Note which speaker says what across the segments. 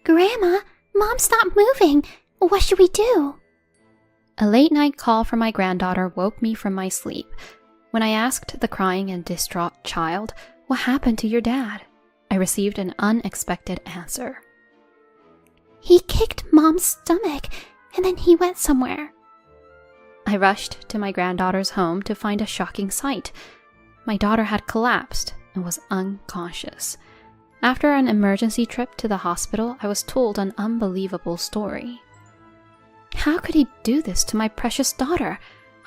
Speaker 1: Grandma, Mom stopped moving. What should we do?
Speaker 2: A late-night call from my granddaughter woke me from my sleep. When I asked the crying and distraught child, "What happened to your dad?" I received an unexpected answer.
Speaker 1: He kicked Mom's stomach, and then he went somewhere.
Speaker 2: I rushed to my granddaughter's home to find a shocking sight. My daughter had collapsed and was unconscious. After an emergency trip to the hospital, I was told an unbelievable story. How could he do this to my precious daughter?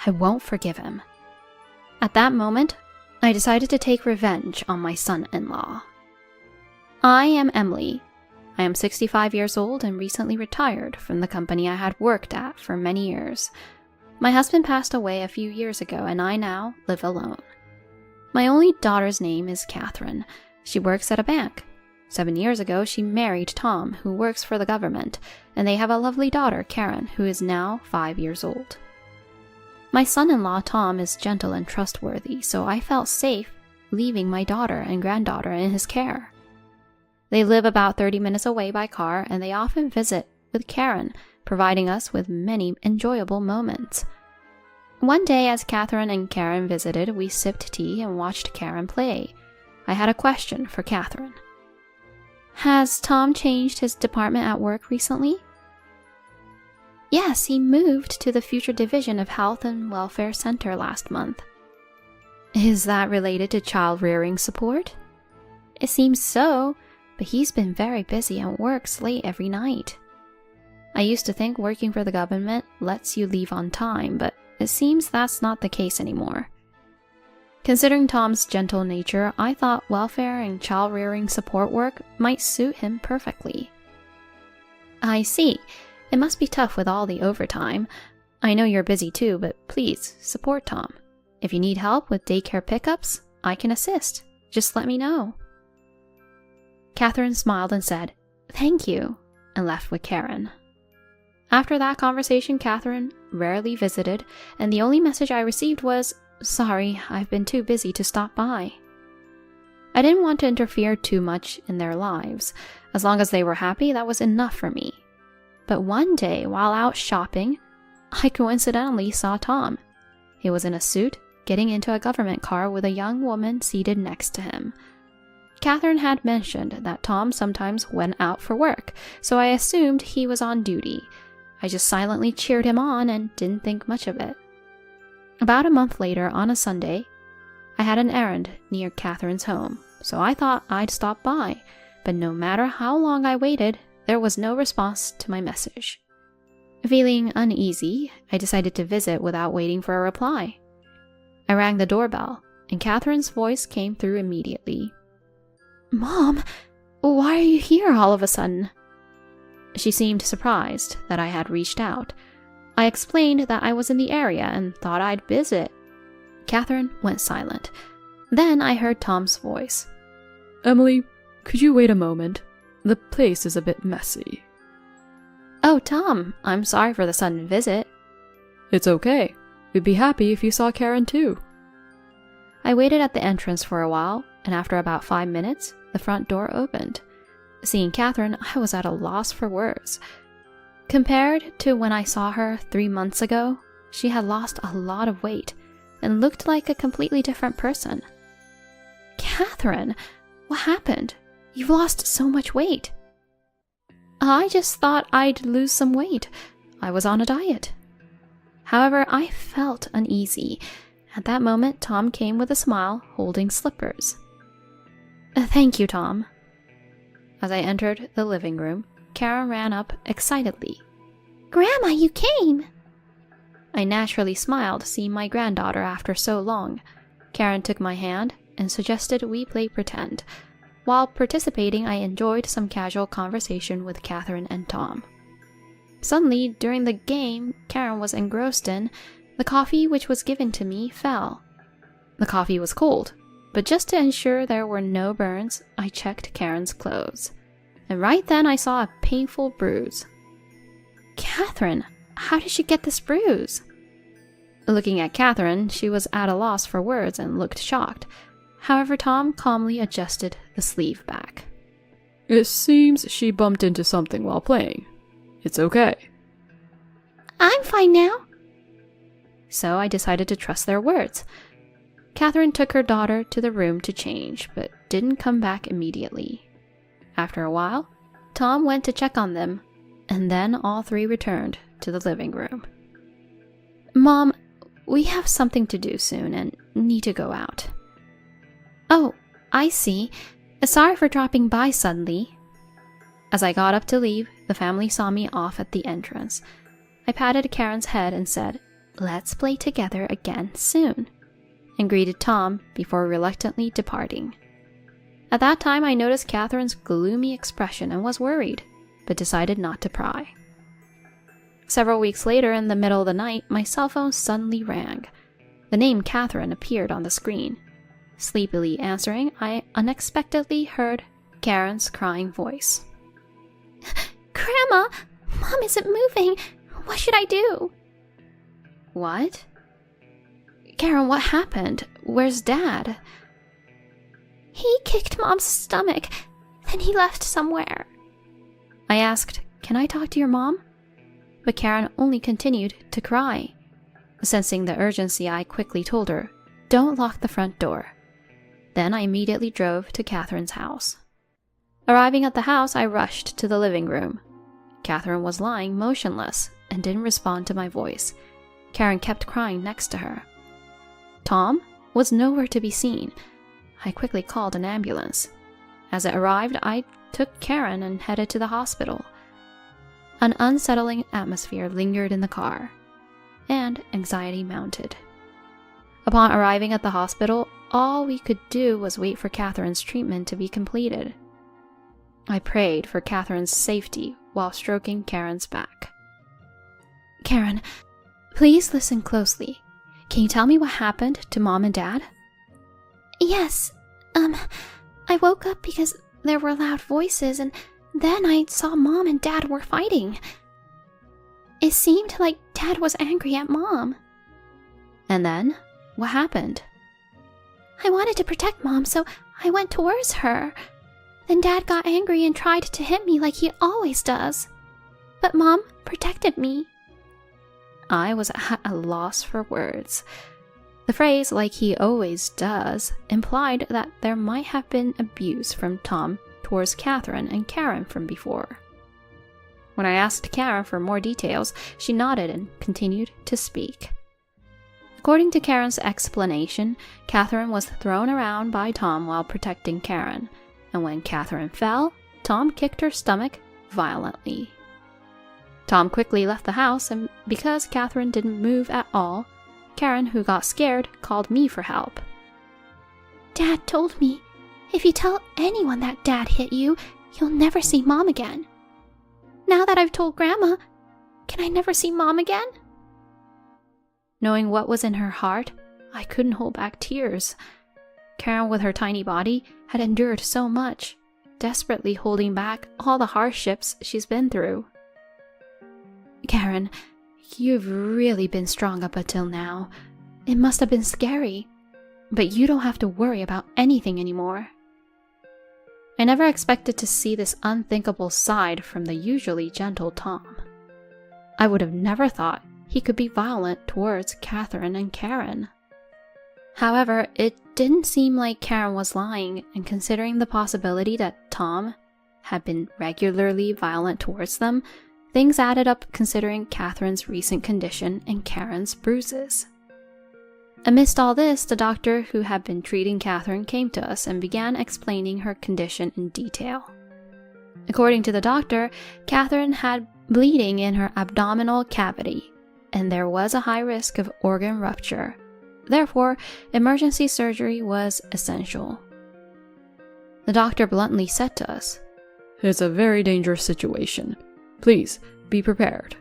Speaker 2: I won't forgive him. At that moment, I decided to take revenge on my son-in-law. I am Emily. I am 65 years old and recently retired from the company I had worked at for many years. My husband passed away a few years ago and I now live alone. My only daughter's name is Catherine. She works at a bank. 7 years ago, she married Tom, who works for the government, and they have a lovely daughter, Karen, who is now 5 years old. My son-in-law, Tom, is gentle and trustworthy, so I felt safe leaving my daughter and granddaughter in his care. They live about 30 minutes away by car, and they often visit with Karen, providing us with many enjoyable moments. One day, as Catherine and Karen visited, we sipped tea and watched Karen play. I had a question for Catherine. Has Tom changed his department at work recently? Yes, he moved to the future division of Health and Welfare Center last month. Is that related to child rearing support? It seems so, but he's been very busy and works late every night. I used to think working for the government lets you leave on time, but it seems that's not the case anymore. Considering Tom's gentle nature, I thought welfare and child rearing support work might suit him perfectly. I see. It must be tough with all the overtime. I know you're busy too, but please support Tom. If you need help with daycare pickups, I can assist. Just let me know. Catherine smiled and said, "Thank you," and left with Karen. After that conversation, Catherine rarely visited, and the only message I received was, "Sorry, I've been too busy to stop by." I didn't want to interfere too much in their lives. As long as they were happy, that was enough for me. But one day, while out shopping, I coincidentally saw Tom. He was in a suit, getting into a government car with a young woman seated next to him. Catherine had mentioned that Tom sometimes went out for work, so I assumed he was on duty. I just silently cheered him on and didn't think much of it. About a month later, on a Sunday, I had an errand near Catherine's home, so I thought I'd stop by, but no matter how long I waited, there was no response to my message. Feeling uneasy, I decided to visit without waiting for a reply. I rang the doorbell, and Catherine's voice came through immediately. "Mom, why are you here all of a sudden?" She seemed surprised that I had reached out. I explained that I was in the area and thought I'd visit. Catherine went silent. Then I heard Tom's voice.
Speaker 3: "Emily, could you wait a moment? The place is a bit messy."
Speaker 2: "Oh, Tom, I'm sorry for the sudden visit."
Speaker 3: "It's okay. We'd be happy if you saw Karen too."
Speaker 2: I waited at the entrance for a while, and after about 5 minutes, the front door opened. Seeing Catherine, I was at a loss for words. Compared to when I saw her 3 months ago, she had lost a lot of weight and looked like a completely different person. "Catherine, what happened? You've lost so much weight." "I just thought I'd lose some weight. I was on a diet." However, I felt uneasy. At that moment, Tom came with a smile, holding slippers. "Thank you, Tom." As I entered the living room, Karen ran up excitedly.
Speaker 1: "Grandma, you came!"
Speaker 2: I naturally smiled, seeing my granddaughter after so long. Karen took my hand and suggested we play pretend. While participating, I enjoyed some casual conversation with Catherine and Tom. Suddenly, during the game Karen was engrossed in, the coffee which was given to me fell. The coffee was cold, but just to ensure there were no burns, I checked Karen's clothes. And right then I saw a painful bruise. "Catherine, how did she get this bruise?" Looking at Catherine, she was at a loss for words and looked shocked. However, Tom calmly adjusted the sleeve back.
Speaker 3: It seems she bumped into something while playing. It's okay.
Speaker 1: I'm fine now.
Speaker 2: So I decided to trust their words. Catherine took her daughter to the room to change, but didn't come back immediately. After a while, Tom went to check on them, and then all three returned to the living room. Mom, we have something to do soon and need to go out. Oh, I see. Sorry for dropping by suddenly. As I got up to leave, the family saw me off at the entrance. I patted Karen's head and said, "Let's play together again soon," and greeted Tom before reluctantly departing. At that time, I noticed Catherine's gloomy expression and was worried, but decided not to pry. Several weeks later, in the middle of the night, my cell phone suddenly rang. The name Catherine appeared on the screen. Sleepily answering, I unexpectedly heard Karen's crying voice.
Speaker 1: Grandma, Mom isn't moving. What should I do?
Speaker 2: What? Karen, what happened? Where's Dad?
Speaker 1: He kicked Mom's stomach, then he left somewhere.
Speaker 2: I asked, "Can I talk to your mom?" But Karen only continued to cry. Sensing the urgency, I quickly told her, "Don't lock the front door." Then I immediately drove to Catherine's house. Arriving at the house, I rushed to the living room. Catherine was lying motionless and didn't respond to my voice. Karen kept crying next to her. Tom was nowhere to be seen. I quickly called an ambulance. As it arrived, I took Karen and headed to the hospital. An unsettling atmosphere lingered in the car, and anxiety mounted. Upon arriving at the hospital, all we could do was wait for Catherine's treatment to be completed. I prayed for Catherine's safety while stroking Karen's back. "Karen, please listen closely. Can you tell me what happened to Mom and Dad?"
Speaker 1: Yes, I woke up because there were loud voices, and then I saw Mom and Dad were fighting. It seemed like Dad was angry at Mom.
Speaker 2: And then, what happened?
Speaker 1: I wanted to protect Mom, so I went towards her. Then Dad got angry and tried to hit me like he always does. But Mom protected me.
Speaker 2: I was at a loss for words. The phrase, "like he always does," implied that there might have been abuse from Tom towards Catherine and Karen from before. When I asked Karen for more details, she nodded and continued to speak. According to Karen's explanation, Catherine was thrown around by Tom while protecting Karen, and when Catherine fell, Tom kicked her stomach violently. Tom quickly left the house, and because Catherine didn't move at all, Karen, who got scared, called me for help.
Speaker 1: Dad told me, if you tell anyone that Dad hit you, you'll never see Mom again. Now that I've told Grandma, can I never see Mom again?
Speaker 2: Knowing what was in her heart, I couldn't hold back tears. Karen, with her tiny body, had endured so much, desperately holding back all the hardships she's been through. Karen, you've really been strong up until now. It must have been scary, but you don't have to worry about anything anymore. I never expected to see this unthinkable side from the usually gentle Tom. I would have never thought he could be violent towards Catherine and Karen. However, it didn't seem like Karen was lying, and considering the possibility that Tom had been regularly violent towards them, things added up considering Catherine's recent condition and Karen's bruises. Amidst all this, the doctor who had been treating Catherine came to us and began explaining her condition in detail. According to the doctor, Catherine had bleeding in her abdominal cavity, and there was a high risk of organ rupture. Therefore, emergency surgery was essential. The doctor bluntly said to us,
Speaker 3: "It's a very dangerous situation. Please, be prepared."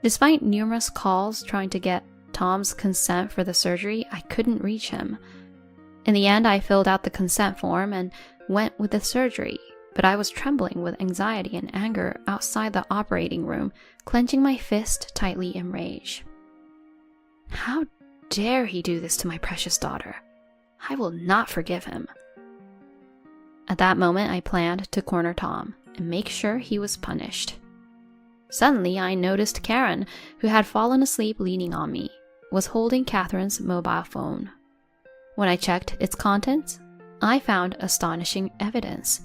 Speaker 2: Despite numerous calls trying to get Tom's consent for the surgery, I couldn't reach him. In the end, I filled out the consent form and went with the surgery, but I was trembling with anxiety and anger outside the operating room, clenching my fist tightly in rage. How dare he do this to my precious daughter? I will not forgive him. At that moment, I planned to corner Tom and make sure he was punished. Suddenly, I noticed Karen, who had fallen asleep leaning on me, was holding Catherine's mobile phone. When I checked its contents, I found astonishing evidence.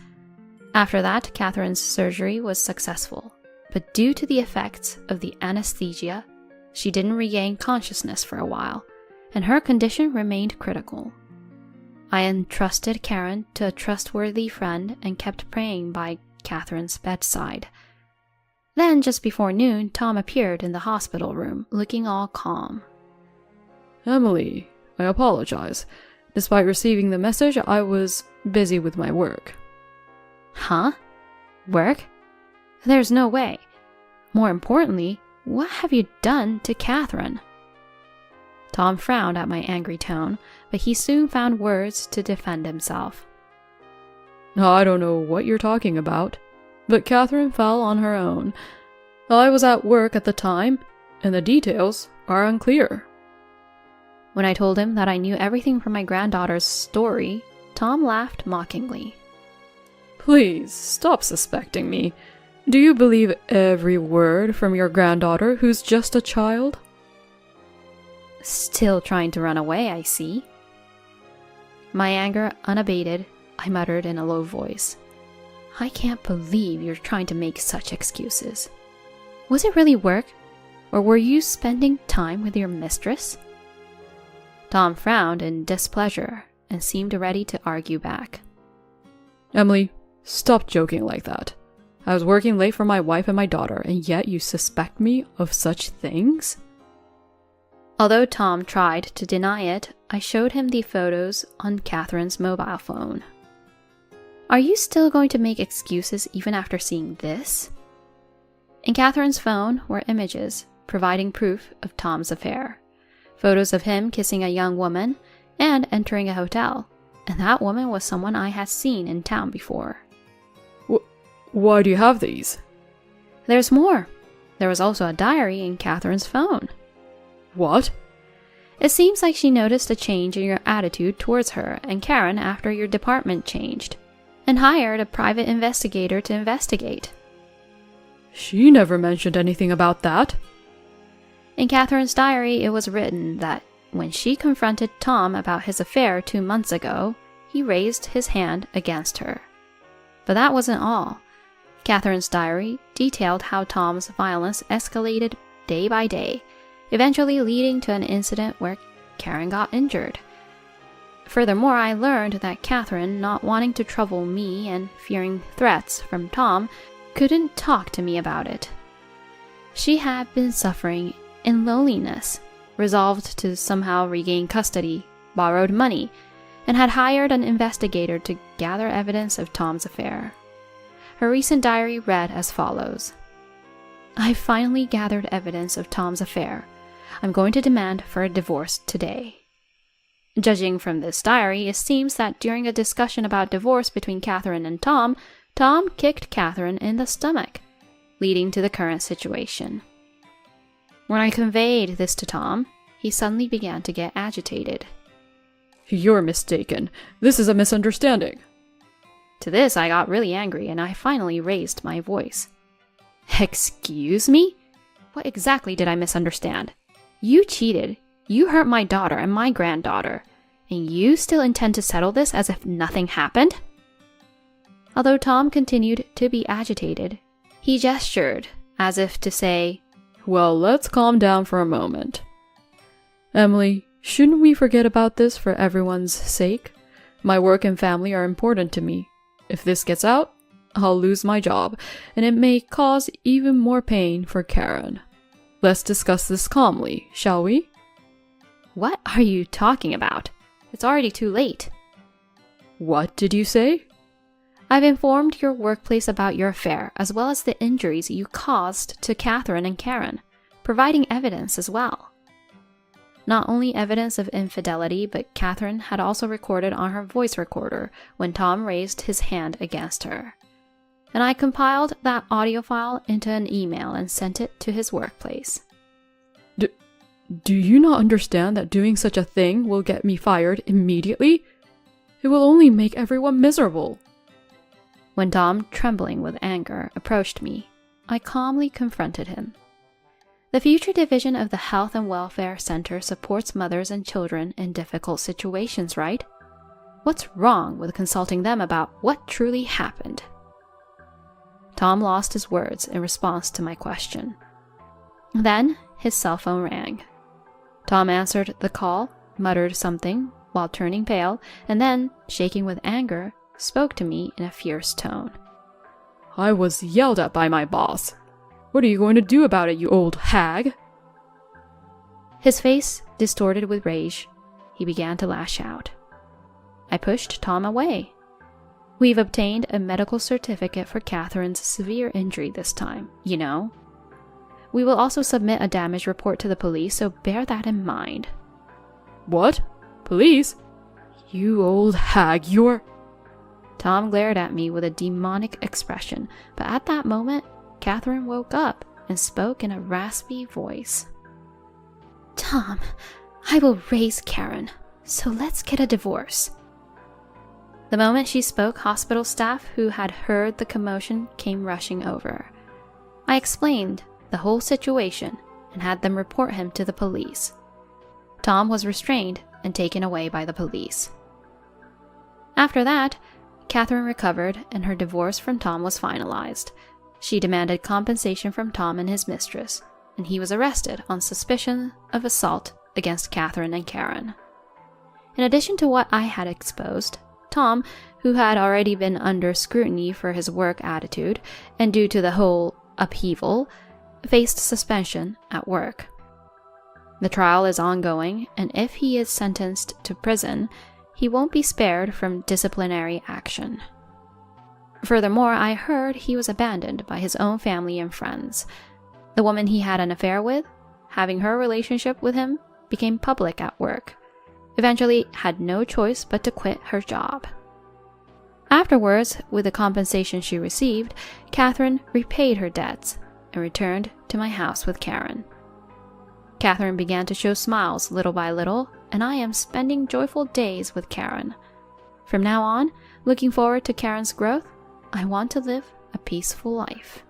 Speaker 2: After that, Catherine's surgery was successful, but due to the effects of the anesthesia, she didn't regain consciousness for a while, and her condition remained critical. I entrusted Karen to a trustworthy friend and kept praying by Catherine's bedside. Then, just before noon, Tom appeared in the hospital room, looking all calm.
Speaker 3: Emily, I apologize. Despite receiving the message, I was busy with my work.
Speaker 2: Huh? Work? There's no way. More importantly, what have you done to Catherine? Tom frowned at my angry tone, but he soon found words to defend himself.
Speaker 3: I don't know what you're talking about, but Catherine fell on her own. I was at work at the time, and the details are unclear.
Speaker 2: When I told him that I knew everything from my granddaughter's story, Tom laughed mockingly.
Speaker 3: Please, stop suspecting me. Do you believe every word from your granddaughter who's just a child?
Speaker 2: Still trying to run away, I see. My anger unabated, I muttered in a low voice. I can't believe you're trying to make such excuses. Was it really work? Or were you spending time with your mistress? Tom frowned in displeasure and seemed ready to argue back.
Speaker 3: Emily, stop joking like that. I was working late for my wife and my daughter, and yet you suspect me of such things?
Speaker 2: Although Tom tried to deny it, I showed him the photos on Catherine's mobile phone. Are you still going to make excuses even after seeing this? In Catherine's phone were images providing proof of Tom's affair. Photos of him kissing a young woman and entering a hotel, and that woman was someone I had seen in town before.
Speaker 3: Why do you have these?
Speaker 2: There's more. There was also a diary in Catherine's phone.
Speaker 3: What?
Speaker 2: It seems like she noticed a change in your attitude towards her and Karen after your department changed, and hired a private investigator to investigate.
Speaker 3: She never mentioned anything about that.
Speaker 2: In Catherine's diary, it was written that when she confronted Tom about his affair 2 months ago, he raised his hand against her. But that wasn't all. Catherine's diary detailed how Tom's violence escalated day by day, eventually leading to an incident where Karen got injured. Furthermore, I learned that Catherine, not wanting to trouble me and fearing threats from Tom, couldn't talk to me about it. She had been suffering in loneliness, resolved to somehow regain custody, borrowed money, and had hired an investigator to gather evidence of Tom's affair. Her recent diary read as follows. I finally gathered evidence of Tom's affair. I'm going to demand for a divorce today. Judging from this diary, it seems that during a discussion about divorce between Catherine and Tom, Tom kicked Catherine in the stomach, leading to the current situation. When I conveyed this to Tom, he suddenly began to get agitated.
Speaker 3: You're mistaken. This is a misunderstanding.
Speaker 2: To this, I got really angry and I finally raised my voice. Excuse me? What exactly did I misunderstand? You cheated. You hurt my daughter and my granddaughter. And you still intend to settle this as if nothing happened? Although Tom continued to be agitated, he gestured as if to say,
Speaker 3: Well, let's calm down for a moment. Emily, shouldn't we forget about this for everyone's sake? My work and family are important to me. If this gets out, I'll lose my job, and it may cause even more pain for Karen. Let's discuss this calmly, shall we?
Speaker 2: What are you talking about? It's already too late.
Speaker 3: What did you say?
Speaker 2: I've informed your workplace about your affair, as well as the injuries you caused to Catherine and Karen, providing evidence as well. Not only evidence of infidelity, but Catherine had also recorded on her voice recorder when Tom raised his hand against her. And I compiled that audio file into an email and sent it to his workplace.
Speaker 3: Do you not understand that doing such a thing will get me fired immediately? It will only make everyone miserable.
Speaker 2: When Tom, trembling with anger, approached me, I calmly confronted him. The future division of the Health and Welfare Center supports mothers and children in difficult situations, right? What's wrong with consulting them about what truly happened? Tom lost his words in response to my question. Then his cell phone rang. Tom answered the call, muttered something while turning pale, and then, shaking with anger, spoke to me in a fierce tone.
Speaker 3: I was yelled at by my boss. What are you going to do about it, you old hag?
Speaker 2: His face distorted with rage. He began to lash out. I pushed Tom away. We've obtained a medical certificate for Catherine's severe injury this time, you know. We will also submit a damage report to the police, so bear that in mind.
Speaker 3: What? Police? You old hag, you're...
Speaker 2: Tom glared at me with a demonic expression, but at that moment, Catherine woke up and spoke in a raspy voice.
Speaker 1: Tom, I will raise Karen, so let's get a divorce.
Speaker 2: The moment she spoke, hospital staff who had heard the commotion came rushing over. I explained the whole situation and had them report him to the police. Tom was restrained and taken away by the police. After that, Catherine recovered and her divorce from Tom was finalized. She demanded compensation from Tom and his mistress, and he was arrested on suspicion of assault against Catherine and Karen. In addition to what I had exposed, Tom, who had already been under scrutiny for his work attitude and due to the whole upheaval, faced suspension at work. The trial is ongoing, and if he is sentenced to prison, he won't be spared from disciplinary action. Furthermore, I heard he was abandoned by his own family and friends. The woman he had an affair with, having her relationship with him, became public at work. Eventually had no choice but to quit her job. Afterwards, with the compensation she received, Catherine repaid her debts and returned to my house with Karen. Catherine began to show smiles little by little, and I am spending joyful days with Karen. From now on, looking forward to Karen's growth, I want to live a peaceful life.